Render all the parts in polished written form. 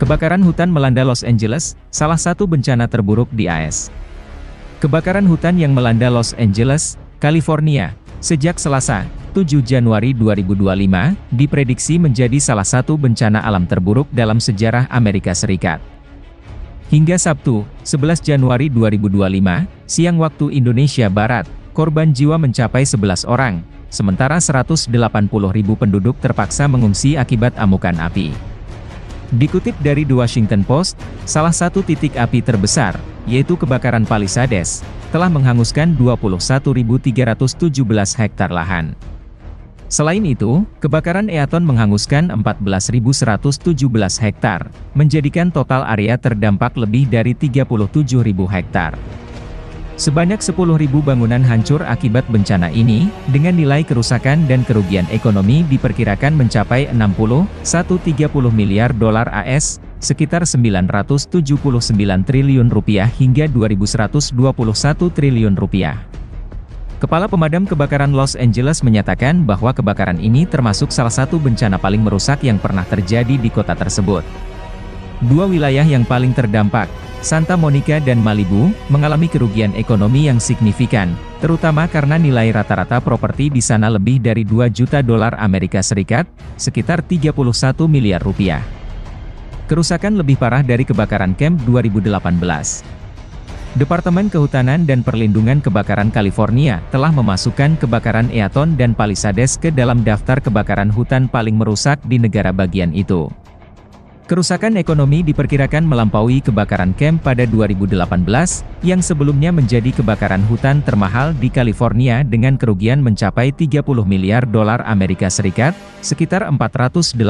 Kebakaran hutan melanda Los Angeles, salah satu bencana terburuk di AS. Kebakaran hutan yang melanda Los Angeles, California, sejak Selasa, 7 Januari 2025, diprediksi menjadi salah satu bencana alam terburuk dalam sejarah Amerika Serikat. Hingga Sabtu, 11 Januari 2025, siang waktu Indonesia Barat, korban jiwa mencapai 11 orang, sementara 180.000 penduduk terpaksa mengungsi akibat amukan api. Dikutip dari The Washington Post, salah satu titik api terbesar, yaitu kebakaran Palisades, telah menghanguskan 21.317 hektar lahan. Selain itu, kebakaran Eaton menghanguskan 14.117 hektar, menjadikan total area terdampak lebih dari 37.000 hektar. Sebanyak 10.000 bangunan hancur akibat bencana ini, dengan nilai kerusakan dan kerugian ekonomi diperkirakan mencapai 130 miliar dolar AS, sekitar 979 triliun rupiah hingga 2.121 triliun rupiah. Kepala Pemadam Kebakaran Los Angeles menyatakan bahwa kebakaran ini termasuk salah satu bencana paling merusak yang pernah terjadi di kota tersebut. Dua wilayah yang paling terdampak, Santa Monica dan Malibu, mengalami kerugian ekonomi yang signifikan, terutama karena nilai rata-rata properti di sana lebih dari 2 juta dolar Amerika Serikat, sekitar 31 miliar rupiah. Kerusakan lebih parah dari kebakaran Camp 2018. Departemen Kehutanan dan Perlindungan Kebakaran California telah memasukkan kebakaran Eaton dan Palisades ke dalam daftar kebakaran hutan paling merusak di negara bagian itu. Kerusakan ekonomi diperkirakan melampaui kebakaran Camp pada 2018, yang sebelumnya menjadi kebakaran hutan termahal di California dengan kerugian mencapai 30 miliar dolar Amerika Serikat, sekitar 489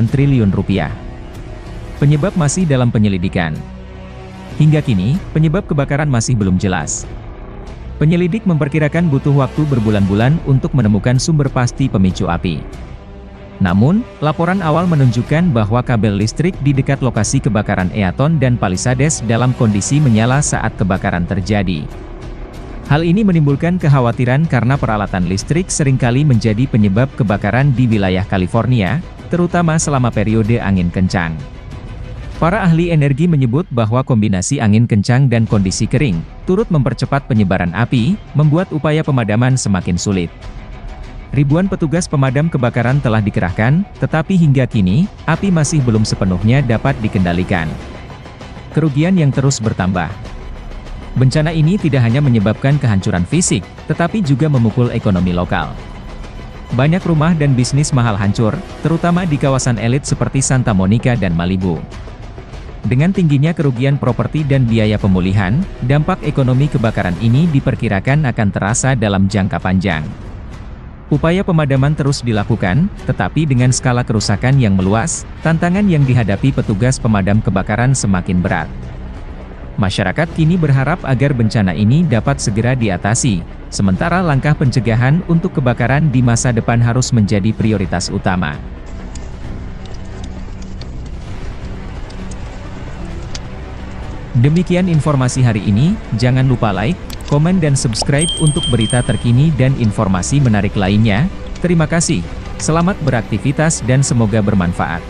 triliun rupiah. Penyebab masih dalam penyelidikan. Hingga kini, penyebab kebakaran masih belum jelas. Penyelidik memperkirakan butuh waktu berbulan-bulan untuk menemukan sumber pasti pemicu api. Namun, laporan awal menunjukkan bahwa kabel listrik di dekat lokasi kebakaran Eaton dan Palisades dalam kondisi menyala saat kebakaran terjadi. Hal ini menimbulkan kekhawatiran karena peralatan listrik seringkali menjadi penyebab kebakaran di wilayah California, terutama selama periode angin kencang. Para ahli energi menyebut bahwa kombinasi angin kencang dan kondisi kering, turut mempercepat penyebaran api, membuat upaya pemadaman semakin sulit. Ribuan petugas pemadam kebakaran telah dikerahkan, tetapi hingga kini, api masih belum sepenuhnya dapat dikendalikan. Kerugian yang terus bertambah. Bencana ini tidak hanya menyebabkan kehancuran fisik, tetapi juga memukul ekonomi lokal. Banyak rumah dan bisnis mahal hancur, terutama di kawasan elit seperti Santa Monica dan Malibu. Dengan tingginya kerugian properti dan biaya pemulihan, dampak ekonomi kebakaran ini diperkirakan akan terasa dalam jangka panjang. Upaya pemadaman terus dilakukan, tetapi dengan skala kerusakan yang meluas, tantangan yang dihadapi petugas pemadam kebakaran semakin berat. Masyarakat kini berharap agar bencana ini dapat segera diatasi, sementara langkah pencegahan untuk kebakaran di masa depan harus menjadi prioritas utama. Demikian informasi hari ini, jangan lupa like, komen dan subscribe untuk berita terkini dan informasi menarik lainnya. Terima kasih, selamat beraktivitas dan semoga bermanfaat.